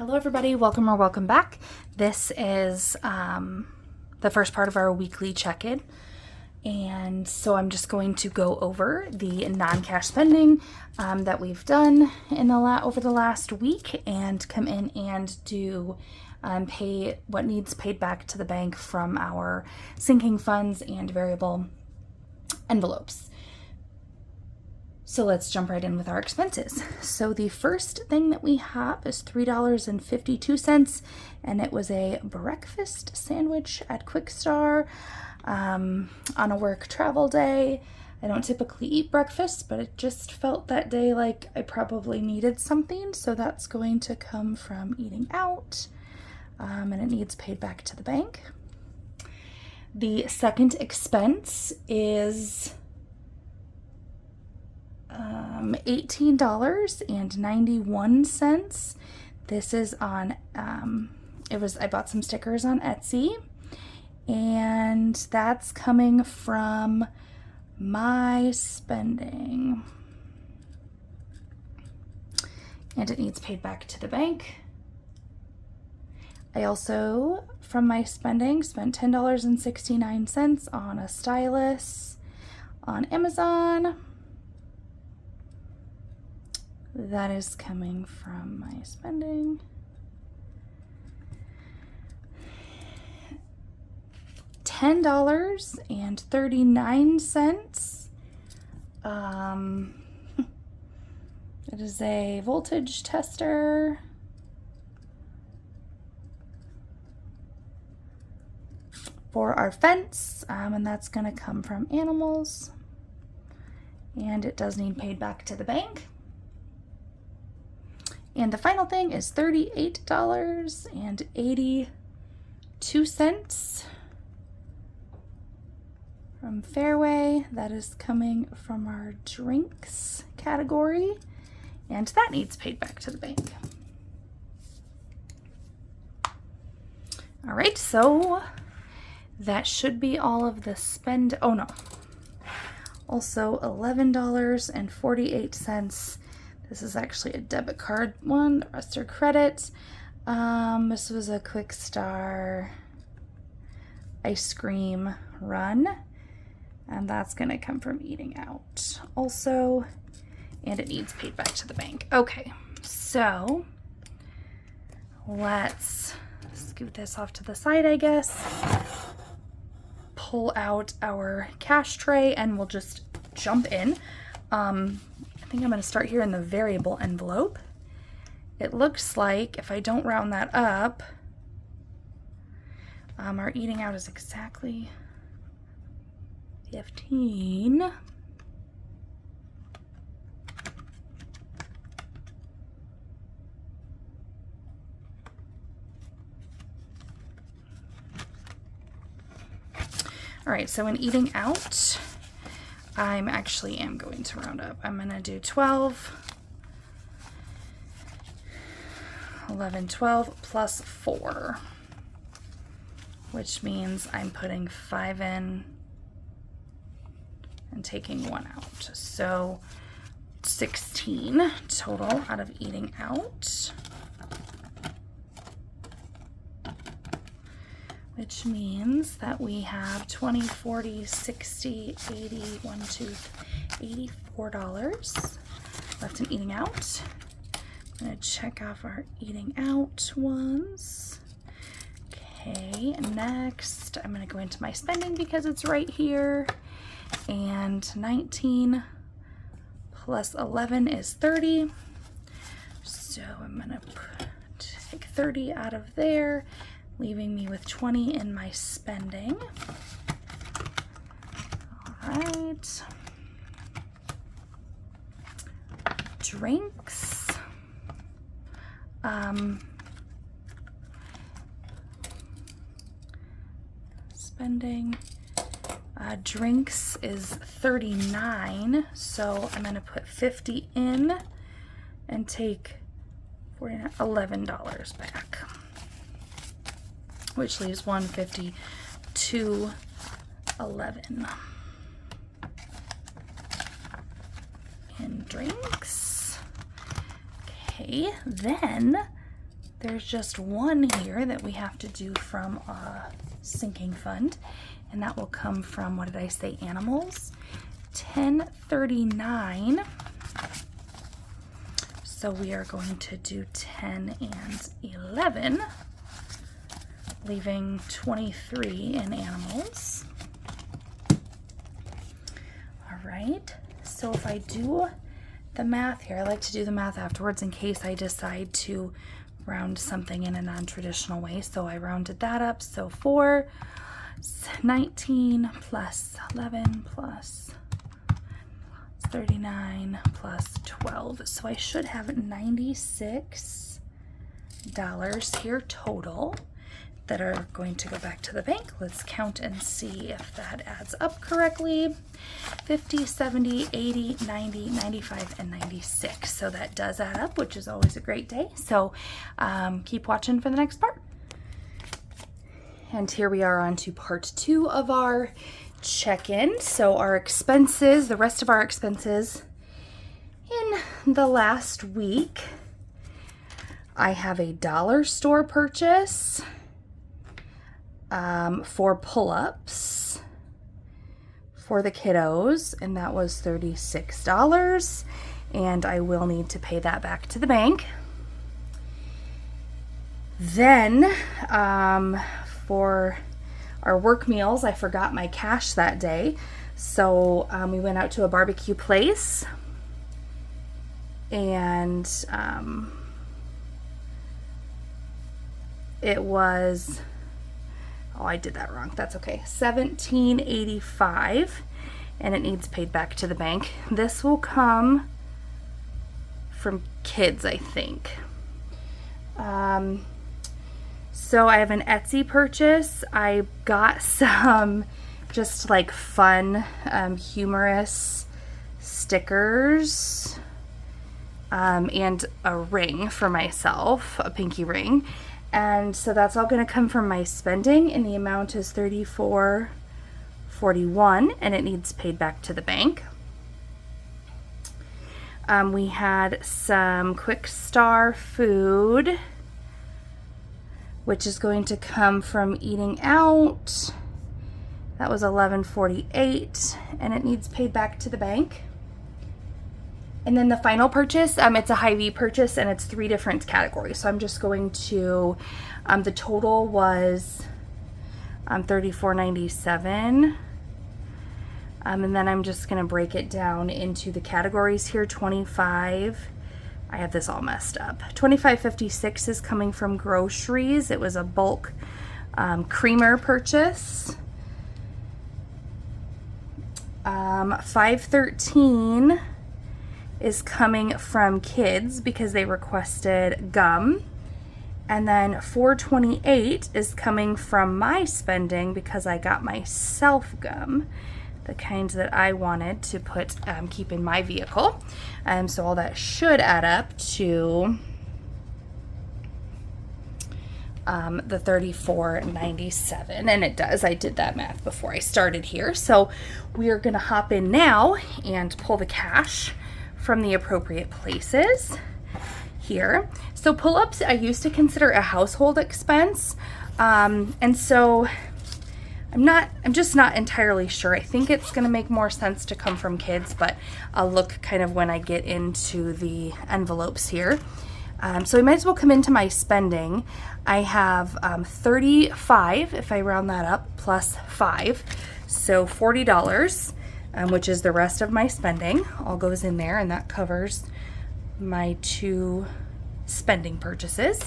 Hello everybody, welcome or welcome back. This is the first part of our weekly check-in, and so I'm just going to go over the non-cash spending that we've done over the last week and come in and do pay what needs paid back to the bank from our sinking funds and variable envelopes. So let's jump right in with our expenses. So the first thing that we have is $3.52, and it was a breakfast sandwich at Quick Star on a work travel day. I don't typically eat breakfast, but it just felt that day like I probably needed something, so that's going to come from eating out, and it needs paid back to the bank. The second expense is $18.91. This is on, I bought some stickers on Etsy, and that's coming from my spending. And it needs paid back to the bank. I also, from my spending, spent $10.69 on a stylus on Amazon. That is coming from my spending. $10.39. It is a voltage tester. For our fence, and that's going to come from animals. And it does need paid back to the bank. And the final thing is $38.82 from Fairway. That is coming from our drinks category, and that needs paid back to the bank. All right, so that should be all of the spend. Oh no, also $11.48. This is actually a debit card one. The rest are credit. This was a Quick Star ice cream run, and that's gonna come from eating out also, and it needs paid back to the bank. Okay, so let's scoot this off to the side, I guess. Pull out our cash tray, and we'll just jump in. I think I'm going to start here in the variable envelope. It looks like, if I don't round that up, our eating out is exactly 15. All right, so in eating out, I am going to round up. I'm gonna do 12, 11, 12 plus 4, which means I'm putting 5 in and taking 1 out. So 16 total out of eating out, which means that we have 20, 40, 60, 80, 1, 2, $84 left in eating out. I'm gonna check off our eating out ones. Okay, next I'm gonna go into my spending because it's right here. And 19 plus 11 is 30. So I'm gonna take 30 out of there, leaving me with 20 in my spending. All right. Drinks. Spending. Drinks is 39, so I'm gonna put 50 in and take $11 back, which leaves $152.11 in drinks. Okay, then there's just one here that we have to do from a sinking fund, and that will come from, what did I say, animals? 1039. So we are going to do 10 and 11, leaving 23 in animals. All right, so if I do the math here, I like to do the math afterwards in case I decide to round something in a non-traditional way. So I rounded that up. So 4, 19 plus 11 plus 39 plus 12. So I should have $96 here total that are going to go back to the bank. Let's count and see if that adds up correctly. 50, 70, 80, 90, 95, and 96. So that does add up, which is always a great day. So keep watching for the next part. And here we are on to part 2 of our check-in. So our expenses, the rest of our expenses in the last week, I have a dollar store purchase for pull-ups for the kiddos, and that was $36, and I will need to pay that back to the bank. Then for our work meals, I forgot my cash that day, so we went out to a barbecue place, and it was, oh, I did that wrong. That's okay. $17.85, and it needs paid back to the bank. This will come from kids, I think. So I have an Etsy purchase. I got some just like fun, humorous stickers, and a ring for myself, a pinky ring. And so that's all going to come from my spending, and the amount is $34.41, and it needs paid back to the bank. We had some Quick Star food, which is going to come from eating out. That was $11.48, and it needs paid back to the bank. And then the final purchase, it's a Hy-Vee purchase, and it's 3 different categories. So I'm just going to, the total was $34.97. And then I'm just gonna break it down into the categories here. 25, I have this all messed up. $25.56 is coming from groceries. It was a bulk creamer purchase. $5.13 is coming from kids because they requested gum. And then $4.28 is coming from my spending because I got myself gum, the kinds that I wanted to put keep in my vehicle. So all that should add up to the $34.97, and it does. I did that math before I started here. So we are going to hop in now and pull the cash from the appropriate places here. So pull-ups I used to consider a household expense, and so I'm just not entirely sure. I think it's going to make more sense to come from kids, but I'll look kind of when I get into the envelopes here. So I might as well come into my spending. I have 35, if I round that up, plus 5, so $40, which is the rest of my spending. All goes in there, and that covers my 2 spending purchases.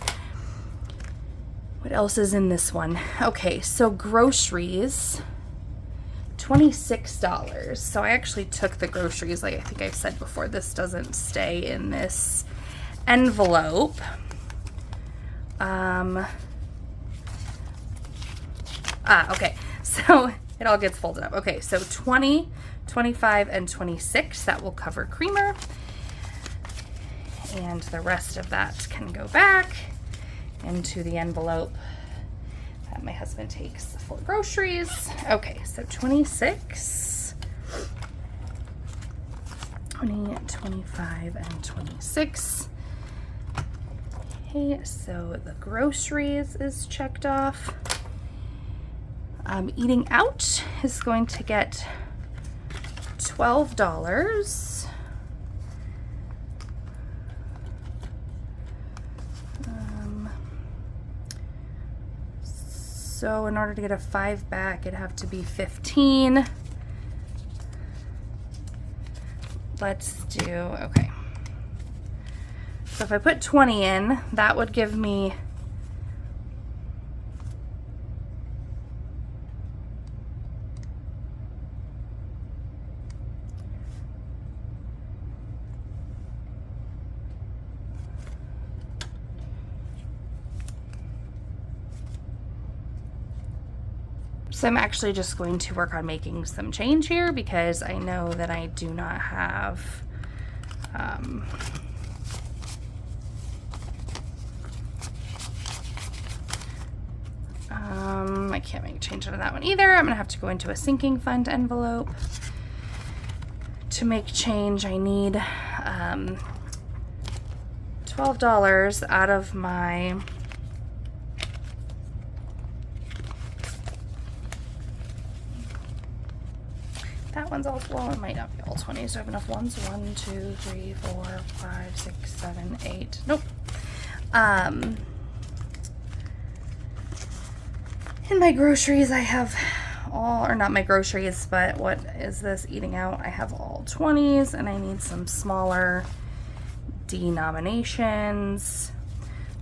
What else is in this one? Okay, so groceries, $26. So I actually took the groceries, like I think I've said before, this doesn't stay in this envelope. Okay, so it all gets folded up. Okay, so 20, 25, and 26, that will cover creamer. And the rest of that can go back into the envelope that my husband takes for groceries. Okay, so 26, 20, 25, and 26. Okay, so the groceries is checked off. Eating out is going to get $12. So in order to get a 5 back, it'd have to be 15. Let's do, okay. So if I put 20 in, that would give me So I'm actually just going to work on making some change here because I know that I do not have I can't make a change out of that one either. I'm gonna have to go into a sinking fund envelope. To make change, I need $12 out of my that one's all, well, it might not be all 20s. So I have enough ones. 1, 2, 3, 4, 5, 6, 7, 8. Nope. In my groceries, I have all, or not my groceries, but what is this eating out? I have all 20s and I need some smaller denominations.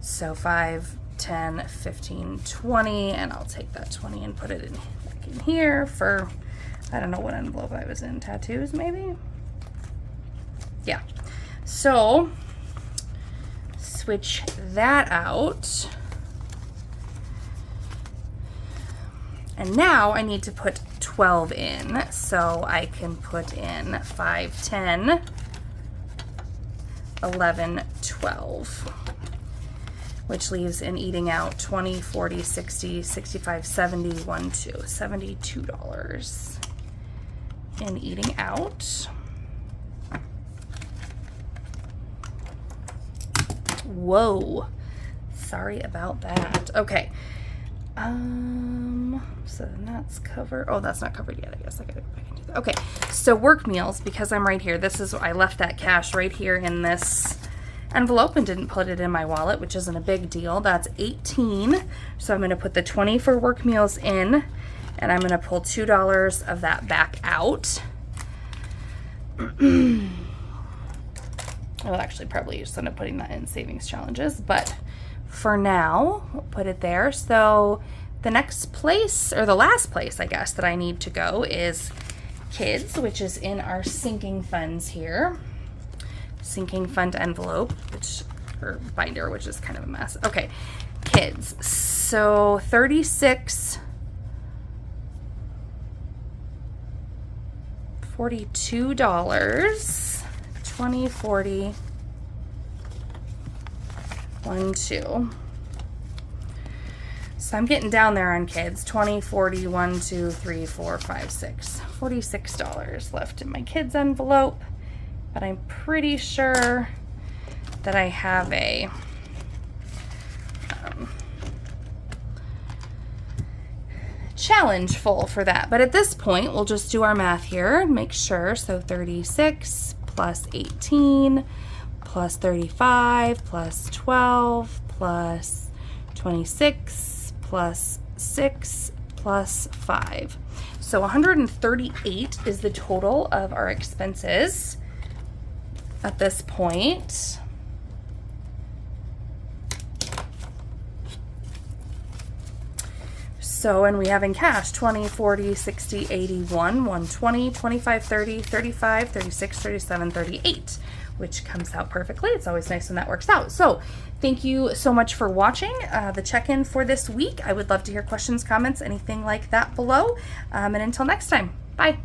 So 5, 10, 15, 20, and I'll take that 20 and put it in back in here for, I don't know what envelope I was in, tattoos maybe? Yeah. So switch that out. And now I need to put 12 in. So I can put in 5, 10, 11, 12. Which leaves in eating out 20, 40, 60, 65, 70, 1, 2, $72 in eating out. Whoa, sorry about that. Okay, so then that's covered. Oh, that's not covered yet. I guess I gotta go back and do that. Okay, so work meals, because I'm right here. This is, I left that cash right here in this envelope and didn't put it in my wallet, which isn't a big deal. That's 18. So I'm going to put the 20 for work meals in, and I'm going to pull $2 of that back out. I will actually probably just end up putting that in savings challenges, but for now, we'll put it there. So the next place, or the last place, I guess, that I need to go is kids, which is in our sinking funds here. Sinking fund envelope, which, or binder, which is kind of a mess. Okay, kids. So 36, 42, 20, 40, 1, 2. So I'm getting down there on kids. 20, 40, 1, 2, 3, 4, 5, 6. $46 left in my kids envelope. But I'm pretty sure that I have a challenge full for that. But at this point, we'll just do our math here, make sure. So 36 plus 18 plus 35 plus 12 plus 26 plus 6 plus 5. So 138 is the total of our expenses at this point. So, and we have in cash 20, 40, 60, 81, 120, 25, 30, 35, 36, 37, 38, which comes out perfectly. It's always nice when that works out. So thank you so much for watching the check-in for this week. I would love to hear questions, comments, anything like that below. And until next time, bye.